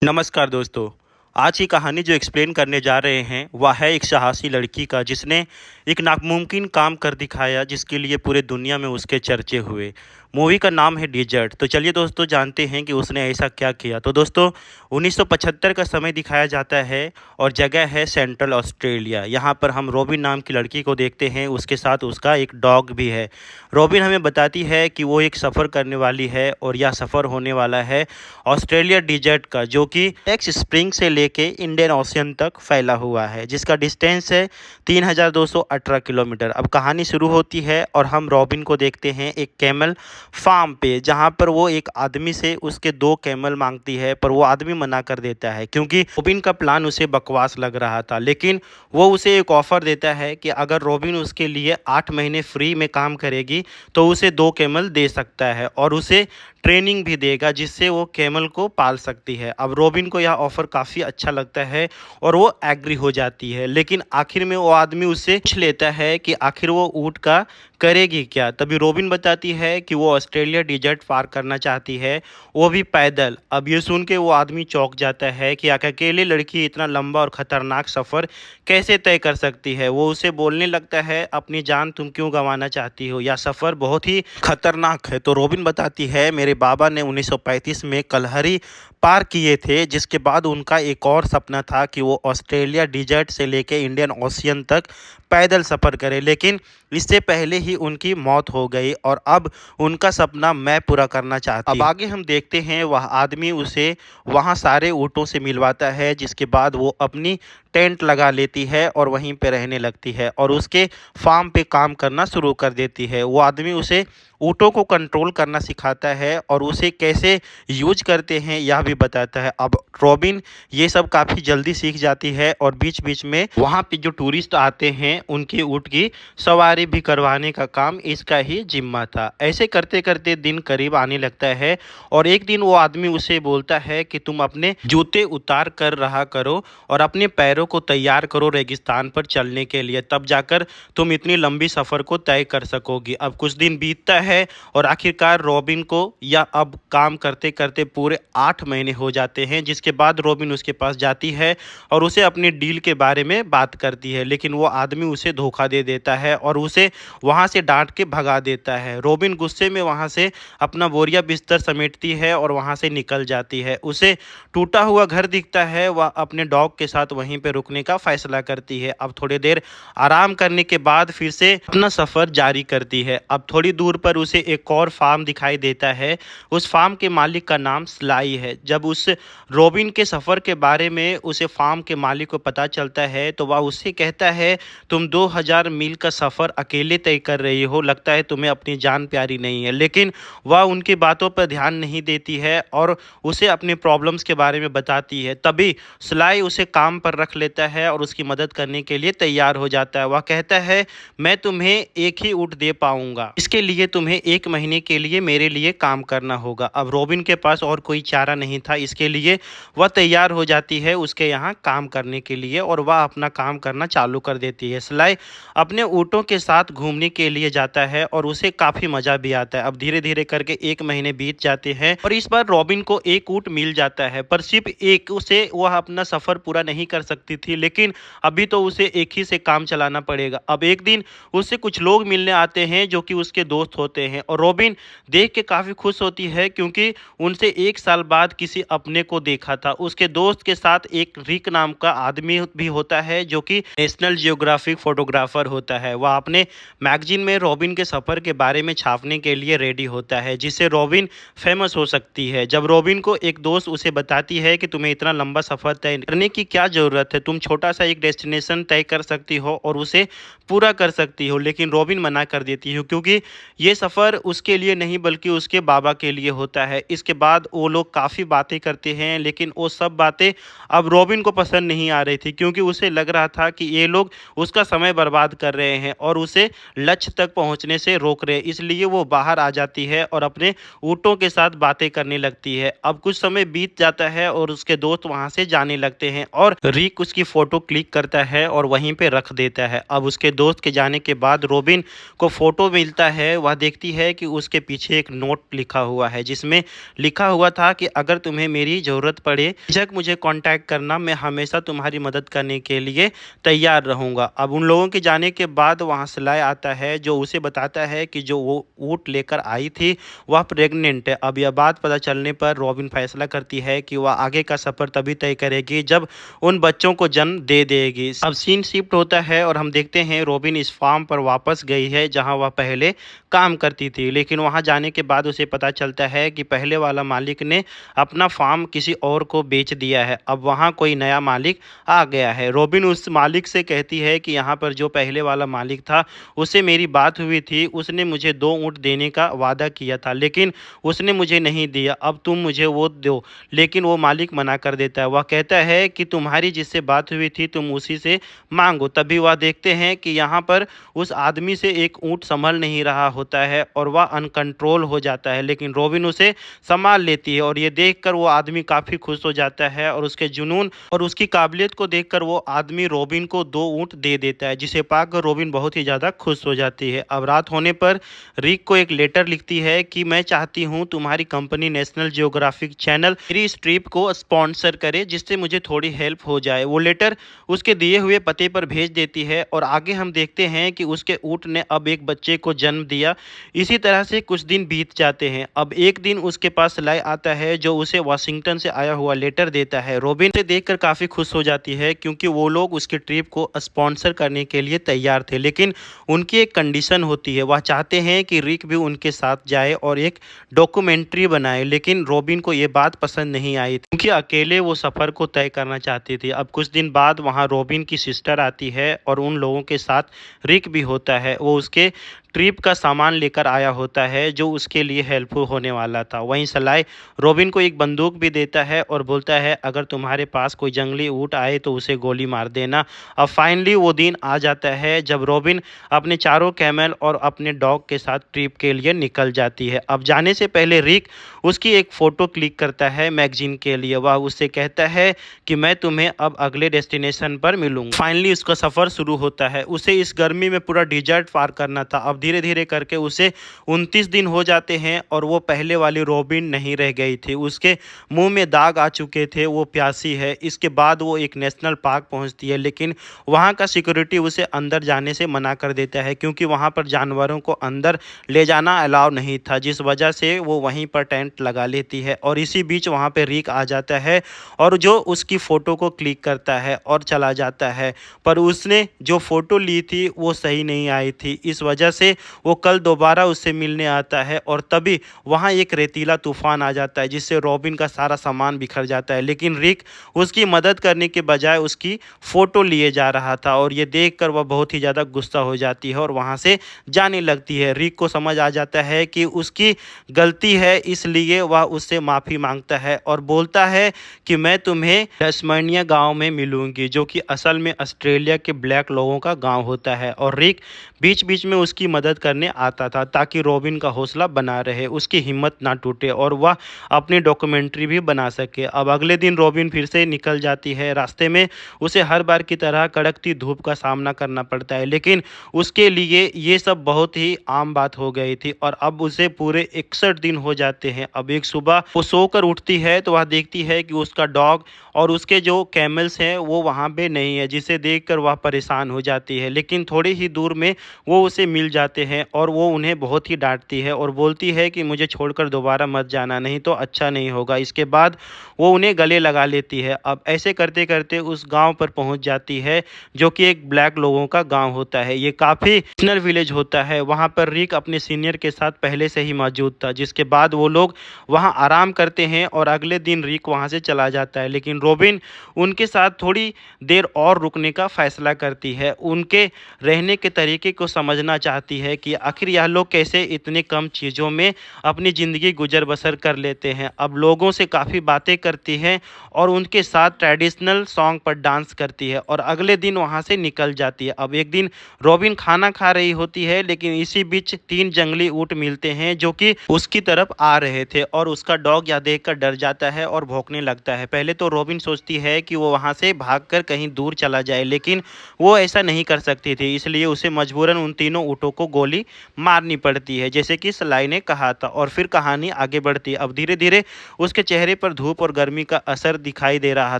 नमस्कार दोस्तों। आज की कहानी जो एक्सप्लेन करने जा रहे हैं वह है एक साहसी लड़की का जिसने एक नामुमकिन काम कर दिखाया जिसके लिए पूरे दुनिया में उसके चर्चे हुए। मूवी का नाम है डिजर्ट। तो चलिए दोस्तों जानते हैं कि उसने ऐसा क्या किया। तो दोस्तों 1975 का समय दिखाया जाता है और जगह है सेंट्रल ऑस्ट्रेलिया। यहाँ पर हम रॉबिन नाम की लड़की को देखते हैं, उसके साथ उसका एक डॉग भी है। रॉबिन हमें बताती है कि वो एक सफ़र करने वाली है और यह सफ़र होने वाला है ऑस्ट्रेलिया डिजर्ट का, जो कि टेक्स स्प्रिंग से लेके इंडियन ओशियन तक फैला हुआ है, जिसका डिस्टेंस है 3218 किलोमीटर। अब कहानी शुरू होती है और हम रॉबिन को देखते हैं एक कैमल फार्म पे, जहाँ पर वो एक आदमी से उसके 2 कैमल मांगती है, पर वो आदमी मना कर देता है क्योंकि रॉबिन का प्लान उसे बकवास लग रहा था। लेकिन वो उसे एक ऑफ़र देता है कि अगर रॉबिन उसके लिए 8 महीने फ्री में काम करेगी तो उसे 2 कैमल दे सकता है और उसे ट्रेनिंग भी देगा जिससे वो कैमल को पाल सकती है। अब रॉबिन को यह ऑफ़र काफ़ी अच्छा लगता है और वो एग्री हो जाती है, लेकिन आखिर में वो आदमी उससे पूछ लेता है कि आखिर वो ऊँट का करेगी क्या। तभी रॉबिन बताती है कि वो ऑस्ट्रेलिया डिजर्ट पार करना चाहती है, वो भी पैदल। अब ये सुन के वो आदमी चौंक जाता है कि अकेले लड़की इतना लंबा और ख़तरनाक सफ़र कैसे तय कर सकती है। वो उसे बोलने लगता है, अपनी जान तुम क्यों गंवाना चाहती हो, यह सफ़र बहुत ही खतरनाक है। तो रॉबिन बताती है, मेरे बाबा ने 1935 में कलहरी पार किए थे, जिसके बाद उनका एक और सपना था कि वो ऑस्ट्रेलिया डिजर्ट से लेके इंडियन ओशियन तक पैदल सफ़र करें, लेकिन इससे पहले ही उनकी मौत हो गई और अब उनका सपना मैं पूरा करना चाहती हूँ। अब आगे हम देखते हैं वह आदमी उसे वहाँ सारे ऊँटों से मिलवाता है, जिसके बाद वो अपनी टेंट लगा लेती है और वहीं पे रहने लगती है और उसके फार्म पे काम करना शुरू कर देती है। वो आदमी उसे ऊँटों को कंट्रोल करना सिखाता है और उसे कैसे यूज करते हैं यह भी बताता है। अब रॉबिन ये सब काफ़ी जल्दी सीख जाती है और बीच बीच में वहाँ पे जो टूरिस्ट आते हैं उनके ऊँट की सवारी भी करवाने का काम इसका ही जिम्मा था। ऐसे करते करते दिन करीब आने लगता है और एक दिन वो आदमी उसे बोलता है कि तुम अपने जूते उतार कर रहा करो और अपने पैरों को तैयार करो रेगिस्तान पर चलने के लिए, तब जाकर तुम इतनी लंबी सफ़र को तय कर सकोगी। अब कुछ दिन बीतता है और आखिरकार रॉबिन को या अब काम करते करते पूरे 8 महीने हो जाते हैं, जिसके बाद रॉबिन उसके पास जाती है और उसे अपनी डील के बारे में बात करती है, लेकिन वो आदमी उसे धोखा दे देता है और उसे वहाँ से डांट के भगा देता है। रॉबिन गुस्से में वहाँ से अपना बोरिया बिस्तर समेटती है और वहाँ से निकल जाती है। उसे टूटा हुआ घर दिखता है, वह अपने डॉग के साथ वहीं पर रुकने का फैसला करती है। अब थोड़ी देर आराम करने के बाद फिर से अपना सफ़र जारी करती है। अब थोड़ी दूर पर उसे एक और फार्म दिखाई देता है। उस फार्म के मालिक का नाम स्लाई है। जब उस रॉबिन के सफ़र के बारे में उसे फार्म के मालिक को पता चलता है तो वह उससे कहता है, तुम 2000 मील का सफ़र अकेले तय कर रही हो, लगता है तुम्हें अपनी जान प्यारी नहीं है। लेकिन वह उनकी बातों पर ध्यान नहीं देती है और उसे अपने प्रॉब्लम्स के बारे में बताती है। तभी स्लाई उसे काम पर रख लेता है और उसकी मदद करने के लिए तैयार हो जाता है। वह कहता है, मैं तुम्हें एक ही ऊँट दे पाऊंगा, इसके लिए तुम्हें 1 महीने के लिए मेरे लिए काम करना होगा। अब रॉबिन के पास और कोई चारा नहीं था, इसके लिए वह तैयार हो जाती है उसके यहाँ काम करने के लिए और वह अपना काम करना चालू कर देती है। स्लाई अपने ऊँटों के साथ घूमने के लिए जाता है और उसे काफ़ी मज़ा भी आता है। अब धीरे धीरे करके 1 महीने बीत जाते हैं और इस बार रॉबिन को एक ऊँट मिल जाता है, पर सिर्फ एक। उसे वह अपना सफ़र पूरा नहीं कर सकती थी, लेकिन अभी तो उसे एक ही से काम चलाना पड़ेगा। अब एक दिन उससे कुछ लोग मिलने आते हैं जो कि उसके दोस्त होते हैं और रॉबिन देख के काफ़ी खुश होती है क्योंकि उनसे 1 साल बाद किसी अपने को देखा था। उसके दोस्त के साथ एक रिक नाम का आदमी भी होता है जो कि नेशनल जियोग्राफिक फोटोग्राफर होता है। वह अपने मैगजीन में रॉबिन के सफ़र के बारे में छापने के लिए रेडी होता है, जिससे रॉबिन फेमस हो सकती है। जब रॉबिन को एक दोस्त उसे बताती है कि तुम्हें इतना लंबा सफ़र तय करने की क्या ज़रूरत है, तुम छोटा सा एक डेस्टिनेशन तय कर सकती हो और उसे पूरा कर सकती हो, लेकिन रॉबिन मना कर देती है क्योंकि ये सफ़र उसके लिए नहीं बल्कि उसके बाबा के लिए होता है। इसके बाद वो लोग काफ़ी बातें करते हैं, लेकिन वो सब बातें अब रॉबिन को पसंद नहीं आ रही थी क्योंकि उसे लग रहा था कि ये लोग उसका समय बर्बाद कर रहे हैं और उसे लक्ष्य तक पहुंचने से रोक रहे हैं। इसलिए वो बाहर आ जाती है और अपने ऊँटों के साथ बातें करने लगती है। अब कुछ समय बीत जाता है और उसके दोस्त वहाँ से जाने लगते हैं और रिक उसकी फ़ोटो क्लिक करता है और वहीं पे रख देता है। अब उसके दोस्त के जाने के बाद रॉबिन को फ़ोटो मिलता है। वह देखती देखती है कि उसके पीछे एक नोट लिखा हुआ है, जिसमें लिखा हुआ था कि अगर तुम्हें मेरी ज़रूरत पड़े बेझिझक मुझे कांटेक्ट करना, मैं हमेशा तुम्हारी मदद करने के लिए तैयार रहूँगा। अब उन लोगों के जाने के बाद वहाँ सलाह आता है जो उसे बताता है कि जो वो ऊँट लेकर आई थी वह प्रेग्नेंट है। अब यह बात पता चलने पर रॉबिन फैसला करती है कि वह आगे का सफ़र तभी तय करेगी जब उन बच्चों को जन्म दे देगी। अब सीन शिफ्ट होता है और हम देखते हैं रॉबिन इस फार्म पर वापस गई है जहां वह पहले काम करती थी, लेकिन वहां जाने के बाद उसे पता चलता है कि पहले वाला मालिक ने अपना फार्म किसी और को बेच दिया है। अब वहां कोई नया मालिक आ गया है। रॉबिन उस मालिक से कहती है कि यहाँ पर जो पहले वाला मालिक था उससे मेरी बात हुई थी, उसने मुझे 2 ऊँट देने का वादा किया था, लेकिन उसने मुझे नहीं दिया। अब तुम मुझे वो दो। लेकिन वो मालिक मना कर देता है। वह कहता है कि तुम्हारी जिससे बात हुई थी तुम उसी से मांगो। तभी वह देखते हैं कि यहाँ पर उस आदमी से एक ऊँट संभल नहीं रहा होता है और वह अनकंट्रोल हो जाता है, लेकिन रॉबिन उसे संभाल लेती है और ये देखकर वो आदमी काफ़ी खुश हो जाता है और उसके जुनून और उसकी काबिलियत को देखकर वो आदमी रॉबिन को 2 ऊँट दे देता है, जिसे पाकर रॉबिन बहुत ही ज़्यादा खुश हो जाती है। अब रात होने पर रिक को एक लेटर लिखती है कि मैं चाहती हूँ तुम्हारी कंपनी नेशनल जियोग्राफिक चैनल मेरी इस ट्रिप को स्पॉन्सर करे, जिससे मुझे थोड़ी हेल्प हो जाए। वो लेटर उसके दिए हुए पते पर भेज देती है और आगे हम देखते हैं कि उसके ऊँट ने अब एक बच्चे को जन्म दिया। इसी तरह से कुछ दिन बीत जाते हैं। अब एक दिन उसके पास सलाई आता है जो उसे वाशिंगटन से आया हुआ लेटर देता है। रॉबिन से देखकर काफ़ी खुश हो जाती है क्योंकि वो लोग उसकी ट्रिप को स्पॉन्सर करने के लिए तैयार थे, लेकिन उनकी एक कंडीशन होती है। वह चाहते हैं कि रिक भी उनके साथ जाए और एक डॉक्यूमेंट्री बनाए, लेकिन रॉबिन को ये बात पसंद नहीं आई क्योंकि अकेले वो सफ़र को तय करना चाहती थी। अब कुछ दिन बाद वहाँ रॉबिन की सिस्टर आती है और उन लोगों के साथ रिक भी होता है। वो उसके ट्रिप का सामान लेकर आया होता है जो उसके लिए हेल्पफुल होने वाला था। वहीं सलाई रॉबिन को एक बंदूक भी देता है और बोलता है अगर तुम्हारे पास कोई जंगली ऊँट आए तो उसे गोली मार देना। अब फाइनली वो दिन आ जाता है जब रॉबिन अपने चारों कैमल और अपने डॉग के साथ ट्रिप के लिए निकल जाती है। अब जाने से पहले रिक उसकी एक फ़ोटो क्लिक करता है मैगजीन के लिए। वह उससे कहता है कि मैं तुम्हें अब अगले डेस्टिनेशन पर मिलूंगा। फाइनली उसका सफ़र शुरू होता है। उसे इस गर्मी में पूरा डिजर्ट पार करना था। अब धीरे धीरे करके उसे 29 दिन हो जाते हैं और वो पहले वाली रॉबिन नहीं रह गई थी। उसके मुंह में दाग आ चुके थे, वो प्यासी है। इसके बाद वो एक नेशनल पार्क पहुंचती है, लेकिन वहां का सिक्योरिटी उसे अंदर जाने से मना कर देता है क्योंकि वहां पर जानवरों को अंदर ले जाना अलाउ नहीं था, जिस वजह से वो वहीं पर टेंट लगा लेती है। और इसी बीच वहां पे रिक आ जाता है और जो उसकी फ़ोटो को क्लिक करता है और चला जाता है, पर उसने जो फ़ोटो ली थी वो सही नहीं आई थी। इस वजह से वो कल दोबारा उससे मिलने आता है और तभी वहाँ एक रेतीला तूफान आ जाता है जिससे रॉबिन का सारा सामान बिखर जाता है, लेकिन रिक उसकी मदद करने के बजाय उसकी फ़ोटो लिए जा रहा था और ये देखकर वह बहुत ही ज़्यादा गुस्सा हो जाती है और वहाँ से जाने लगती है। रिक को समझ आ जाता है कि उसकी गलती है, इसलिए वह उससे माफ़ी मांगता है और बोलता है कि मैं तुम्हें टस्मानिया गांव में मिलूंगी, जो कि असल में ऑस्ट्रेलिया के ब्लैक लोगों का गांव होता है। और रिक बीच बीच में उसकी मदद करने आता था ताकि रॉबिन का हौसला बना रहे, उसकी हिम्मत ना टूटे और वह अपनी डॉक्यूमेंट्री भी बना सके। अब अगले दिन रॉबिन फिर से निकल जाती है। रास्ते में उसे हर बार की तरह कड़कती धूप का सामना करना पड़ता है, लेकिन उसके लिए ये सब बहुत ही आम बात हो गई थी और अब उसे पूरे 61 दिन हो जाते हैं। अब एक सुबह वो सोकर उठती है तो वह देखती है कि उसका डॉग और उसके जो कैमल्स हैं वो वहाँ पे नहीं है, जिसे देखकर वह परेशान हो जाती है। लेकिन थोड़ी ही दूर में वो उसे मिल जाते हैं और वो उन्हें बहुत ही डांटती है और बोलती है कि मुझे छोड़कर दोबारा मत जाना, नहीं तो अच्छा नहीं होगा। इसके बाद वो उन्हें गले लगा लेती है। अब ऐसे करते करते उस गांव पर पहुंच जाती है जो कि एक ब्लैक लोगों का गांव होता है। ये काफ़ी ट्रेडिशनल विलेज होता है। वहाँ पर रिक अपने सीनियर के साथ पहले से ही मौजूद था, जिसके बाद वो लोग वहाँ आराम करते हैं और अगले दिन रिक वहाँ से चला जाता है, लेकिन रॉबिन उनके साथ थोड़ी देर और रुकने का फैसला करती है। उनके रहने के तरीके को समझना चाहती है कि आखिर यह लोग कैसे इतने कम चीज़ों में अपनी ज़िंदगी गुजर बसर कर लेते हैं। अब लोगों से काफ़ी बातें करती है और उनके साथ ट्रेडिशनल सॉन्ग पर डांस करती है और अगले दिन वहाँ से निकल जाती है। अब एक दिन रॉबिन खाना खा रही होती है, लेकिन इसी बीच 3 जंगली ऊँट मिलते हैं जो कि उसकी तरफ आ रहे थे और उसका डॉग यह देखकर डर जाता है और भौंकने लगता है। पहले तो रॉबिन सोचती है कि वो वहाँ से भागकर कहीं दूर चला जाए, लेकिन वो ऐसा नहीं कर सकती थी, इसलिए उसे मजबूरन उन तीनों ऊँटों को गोली मारनी पड़ती है, जैसे कि सलाई ने कहा था। और फिर कहानी आगे बढ़ती है। अब धीरे धीरे उसके चेहरे पर धूप और गर्मी का असर दिखाई दे रहा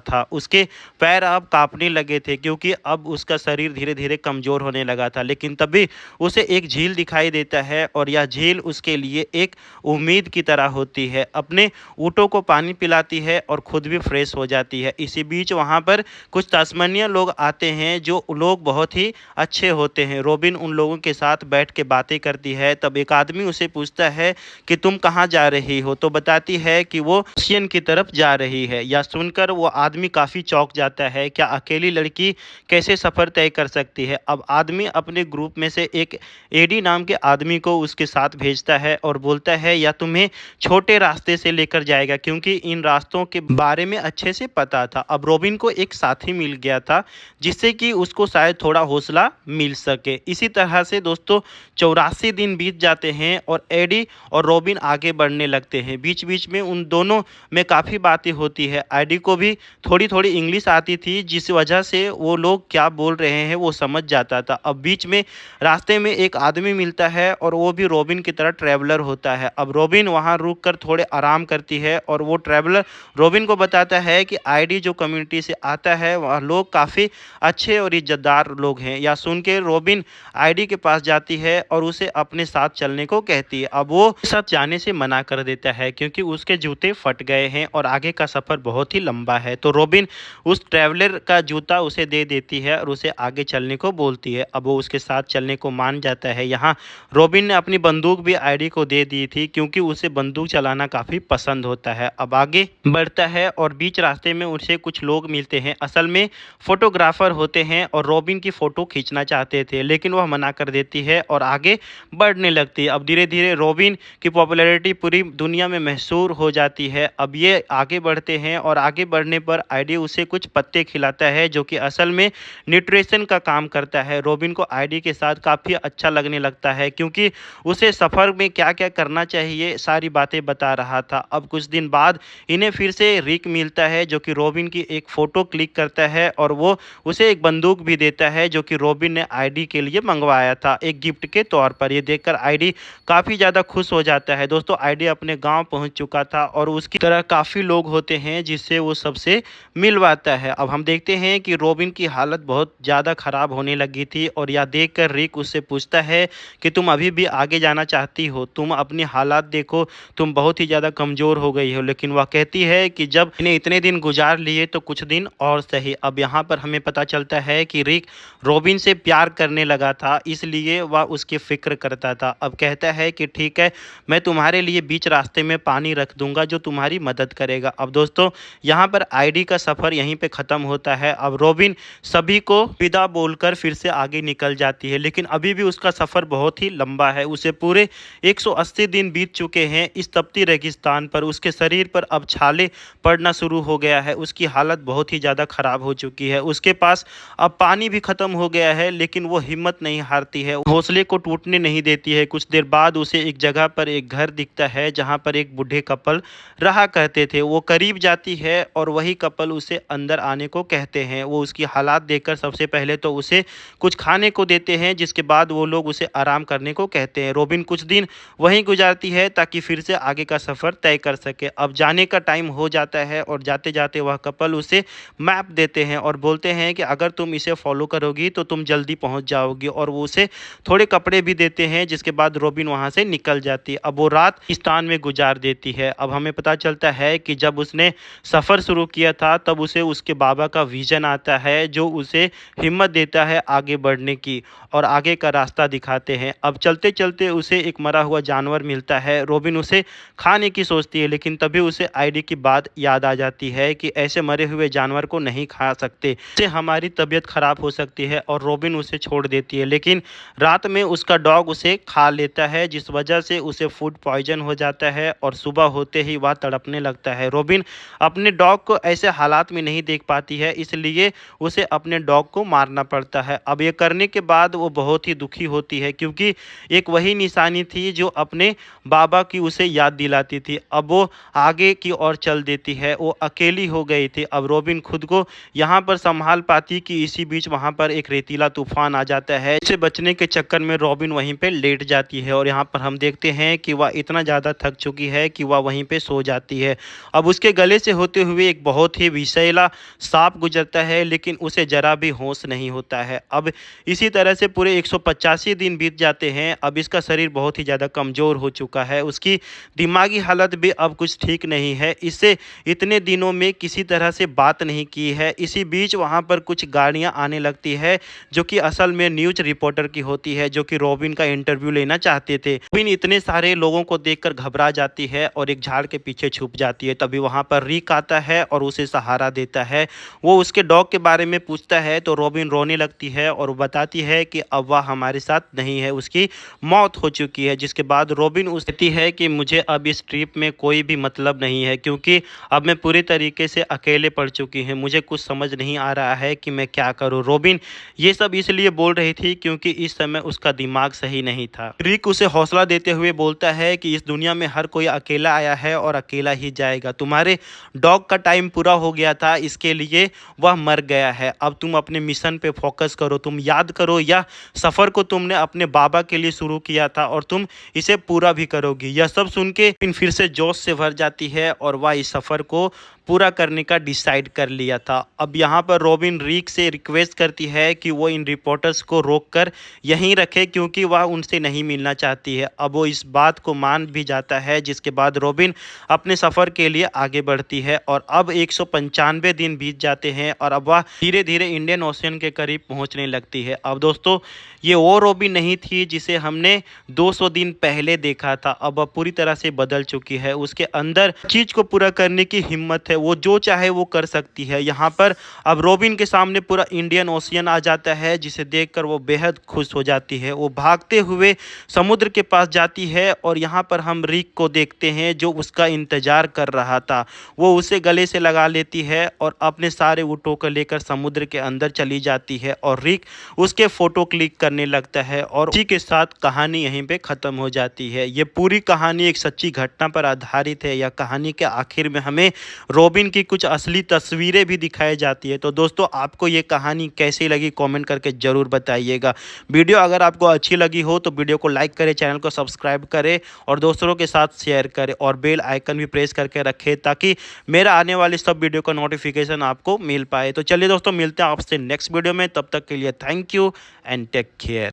था। उसके पैर अब कांपने लगे थे क्योंकि अब उसका शरीर धीरे धीरे कमज़ोर होने लगा था। लेकिन तभी उसे एक झील दिखाई देता है और यह झील उसके लिए एक उम्मीद की तरह होती है। अपने ऊँटों को पानी पिलाती है और खुद भी फ्रेश हो जाती है। इसी बीच वहाँ पर कुछ तस्मानिया लोग आते हैं जो लोग बहुत ही अच्छे होते हैं। रॉबिन उन लोगों के साथ बैठ के बातें करती है। तब एक आदमी उसे पूछता है कि तुम कहाँ जा रही हो, तो बताती है कि वो ओशियन की तरफ जा रही है। यह सुनकर वो आदमी काफ़ी चौंक जाता है। क्या अकेली लड़की कैसे सफ़र तय कर सकती है। अब आदमी अपने ग्रुप में से एक एडी नाम के आदमी को उसके साथ भेजता है और बोलता है यह तुम्हें छोटे रास्ते से लेकर जाएगा क्योंकि इन रास्तों के बारे में अच्छे से पता था। अब रॉबिन को एक साथी मिल गया था जिससे कि उसको शायद थोड़ा हौसला मिल सके। इसी तरह से दोस्तों 84 दिन बीत जाते हैं और एडी और रॉबिन आगे बढ़ने लगते हैं। बीच बीच में उन दोनों में काफ़ी बातें होती है। एडी को भी थोड़ी थोड़ी इंग्लिश आती थी जिस वजह से वो लोग क्या बोल रहे हैं वो समझ जाता था। अब बीच में रास्ते में एक आदमी मिलता है और वो भी रॉबिन की तरह ट्रैवलर होता है। अब रॉबिन वहाँ रुक कर थोड़े आराम करती है और वो ट्रैवलर रॉबिन को बताता है कि आईडी जो कम्युनिटी से आता है वह लोग काफ़ी अच्छे और इज्जतदार लोग हैं। या सुन के रॉबिन आईडी के पास जाती है और उसे अपने साथ चलने को कहती है। अब वो साथ जाने से मना कर देता है क्योंकि उसके जूते फट गए हैं और आगे का सफ़र बहुत ही लंबा है। तो रॉबिन उस ट्रैवलर का जूता उसे दे देती है और उसे आगे चलने को बोलती है। अब वो उसके साथ चलने को मान जाता है। यहाँ रॉबिन ने अपनी बंदूक भी आईडी को दे दी थी क्योंकि उसे बंदूक चलाना काफ़ी पसंद होता है। अब आगे बढ़ता है और बीच रास्ते में उसे कुछ लोग मिलते हैं। असल में फोटोग्राफर होते हैं और रॉबिन की फ़ोटो खींचना चाहते थे लेकिन वह मना कर देती है और आगे बढ़ने लगती है। अब धीरे धीरे रॉबिन की पॉपुलैरिटी पूरी दुनिया में मशहूर हो जाती है। अब ये आगे बढ़ते हैं और आगे बढ़ने पर आईडी उसे कुछ पत्ते खिलाता है जो कि असल में न्यूट्रिशन का काम करता है। रॉबिन को आईडी के साथ काफ़ी अच्छा लगने लगता है क्योंकि उसे सफ़र में क्या क्या करना चाहिए सारी बातें बता रहा था। अब कुछ दिन बाद इन्हें फिर से रिक मिलता है जो कि रॉबिन की एक फ़ोटो क्लिक करता है और वो उसे एक बंदूक भी देता है जो कि रॉबिन ने आईडी के लिए मंगवाया था एक गिफ्ट के तौर पर। ये देखकर आईडी काफ़ी ज़्यादा खुश हो जाता है। दोस्तों आईडी अपने गांव पहुंच चुका था और उसकी तरह काफ़ी लोग होते हैं जिससे वो सबसे मिलवाता है। अब हम देखते हैं कि रॉबिन की हालत बहुत ज़्यादा ख़राब होने लगी थी और यह देखकर रिक उससे पूछता है कि तुम अभी भी आगे जाना चाहती हो, तुम अपनी हालात देखो, तुम बहुत ही ज़्यादा कमज़ोर हो गई हो। लेकिन वह कहती है कि जब इन्हें इतने दिन गुजार लिए तो कुछ दिन और सही। अब यहाँ पर हमें पता चलता है कि रिक रॉबिन से प्यार करने लगा था इसलिए वह उसकी फ़िक्र करता था। अब कहता है कि ठीक है मैं तुम्हारे लिए बीच रास्ते में पानी रख दूंगा जो तुम्हारी मदद करेगा। अब दोस्तों यहाँ पर आईडी का सफ़र यहीं पे ख़त्म होता है। अब रॉबिन सभी को विदा बोलकर फिर से आगे निकल जाती है लेकिन अभी भी उसका सफ़र बहुत ही लंबा है। उसे पूरे 180 दिन बीत चुके हैं इस तपती रेगिस्तान पर। उसके शरीर पर अब छाले पड़ना शुरू हो गया है। उसकी हालत बहुत ही ज़्यादा ख़राब हो चुकी है। उसके पास अब पानी भी ख़त्म हो गया है लेकिन वो हिम्मत नहीं हारती है, हौसले को टूटने नहीं देती है। कुछ देर बाद उसे एक जगह पर एक घर दिखता है जहाँ पर एक बूढ़े कपल रहा करते थे। वो करीब जाती है और वही कपल उसे अंदर आने को कहते हैं। वो उसकी हालात देखकर सबसे पहले तो उसे कुछ खाने को देते हैं जिसके बाद वो लोग उसे आराम करने को कहते हैं। रॉबिन कुछ दिन वहीं गुजारती है ताकि फिर से आगे का सफ़र तय कर सके। अब जाने का टाइम हो जाता है और जाते जाते वह कपल उसे मैप देते हैं और बोलते हैं कि अगर तुम इसे फॉलो करोगी तो तुम जल्दी पहुंच जाओगी और वो उसे थोड़े कपड़े भी देते हैं जिसके बाद रॉबिन वहां से निकल जाती है। अब वो रात स्थान में गुजार देती है। अब हमें पता चलता है कि जब उसने सफ़र शुरू किया था तब उसे उसके बाबा का विजन आता है जो उसे हिम्मत देता है आगे बढ़ने की और आगे का रास्ता दिखाते हैं। अब चलते चलते उसे एक मरा हुआ जानवर मिलता है। रॉबिन उसे खाने की सोचती है लेकिन तभी उसे आईडी की बात याद आ जाती है कि ऐसे मरे हुए जानवर को नहीं खा सकते, इससे हमारी तबीयत खराब हो सकती है और रॉबिन उसे छोड़ देती है। लेकिन रात में उसका डॉग उसे खा लेता है जिस वजह से उसे फूड पॉइजन हो जाता है और सुबह होते ही वह तड़पने लगता है। रॉबिन अपने डॉग को ऐसे हालात में नहीं देख पाती है इसलिए उसे अपने डॉग को मारना पड़ता है। अब ये करने के बाद वो बहुत ही दुखी होती है क्योंकि एक वही निशानी थी जो अपने बाबा की उसे याद दिलाती थी। अब वो आगे की ओर चल देती है। वो अकेली हो गई थी। अब रॉबिन खुद को यहाँ पर संभाल पाती कि इसी बीच वहाँ पर एक रेतीला तूफान आ जाता है। इससे बचने के चक्कर चक्कर में रॉबिन वहीं पे लेट जाती है और यहाँ पर हम देखते हैं कि वह इतना ज़्यादा थक चुकी है कि वह वहीं पे सो जाती है। अब उसके गले से होते हुए एक बहुत ही विषैला सांप गुजरता है, लेकिन उसे ज़रा भी होश नहीं होता है। अब इसी तरह से पूरे 185 दिन बीत जाते हैं। अब इसका शरीर बहुत ही ज़्यादा कमज़ोर हो चुका है, उसकी दिमागी हालत भी अब कुछ ठीक नहीं है। इससे इतने दिनों में किसी तरह से बात नहीं की है। इसी बीच वहाँ पर कुछ गाड़ियाँ आने लगती है जो कि असल में न्यूज़ रिपोर्टर की होती है, जो कि रॉबिन का इंटरव्यू लेना चाहते थे। रॉबिन इतने सारे लोगों को देखकर घबरा जाती है और एक झाड़ के पीछे छुप जाती है। तभी वहाँ पर रिक आता है और उसे सहारा देता है। वो उसके डॉग के बारे में पूछता है तो रॉबिन रोने लगती है और बताती है कि अब वह हमारे साथ नहीं है, उसकी मौत हो चुकी है। जिसके बाद रॉबिन उसे कहती है कि मुझे अब इस ट्रिप में कोई भी मतलब नहीं है, क्योंकि अब मैं पूरी तरीके से अकेले पड़ चुकी हूँ। मुझे कुछ समझ नहीं आ रहा है कि मैं क्या करूँ। रॉबिन ये सब इसलिए बोल रही थी क्योंकि इस समय उसका दिमाग सही नहीं था। रिक उसे हौसला देते हुए बोलता है कि इस दुनिया में हर कोई अकेला आया है और अकेला ही जाएगा। तुम्हारे डॉग का टाइम पूरा हो गया था, इसके लिए वह मर गया है। अब तुम अपने मिशन पे फोकस करो। तुम याद करो यह सफ़र को तुमने अपने बाबा के लिए शुरू किया था और तुम इसे पूरा भी करोगी। यह सब सुन के फिर से जोश से भर जाती है और वह इस सफ़र को पूरा करने का डिसाइड कर लिया था। अब यहाँ पर रॉबिन रिक से रिक्वेस्ट करती है कि वो इन रिपोर्टर्स को रोककर यहीं रखे, क्योंकि वह उनसे नहीं मिलना चाहती है। अब वो इस बात को मान भी जाता है, जिसके बाद रॉबिन अपने सफ़र के लिए आगे बढ़ती है और अब 195 दिन बीत जाते हैं और अब वह धीरे धीरे इंडियन ओशियन के करीब पहुँचने लगती है। अब दोस्तों ये वो रॉबिन नहीं थी जिसे हमने 200 दिन पहले देखा था। अब वह पूरी तरह से बदल चुकी है। उसके अंदर चीज़ को पूरा करने की हिम्मत है, वो जो चाहे वो कर सकती है। यहाँ पर अब रॉबिन के सामने पूरा इंडियन ओशियन आ जाता है, जिसे देखकर वो बेहद खुश हो जाती है। वो भागते हुए समुद्र के पास जाती है और यहाँ पर हम रिक को देखते हैं जो उसका इंतजार कर रहा था। वो उसे गले से लगा लेती है और अपने सारे ऊँटों को लेकर समुद्र के अंदर चली जाती है और रिक उसके फ़ोटो क्लिक करने लगता है और उसी के साथ कहानी यहीं पे ख़त्म हो जाती है। ये पूरी कहानी एक सच्ची घटना पर आधारित है। यह कहानी के आखिर में हमें रॉबिन की कुछ असली तस्वीरें भी दिखाई जाती है। तो दोस्तों आपको ये कहानी कैसी लगी कमेंट करके ज़रूर बताइएगा। वीडियो अगर आपको अच्छी लगी हो तो वीडियो को लाइक करें, चैनल को सब्सक्राइब करें और दोस्तों के साथ शेयर करें और बेल आइकन भी प्रेस करके रखें ताकि मेरा आने वाली सब वीडियो का नोटिफिकेशन आपको मिल पाए। तो चलिए दोस्तों मिलते हैं आपसे नेक्स्ट वीडियो में, तब तक के लिए thank you and take care.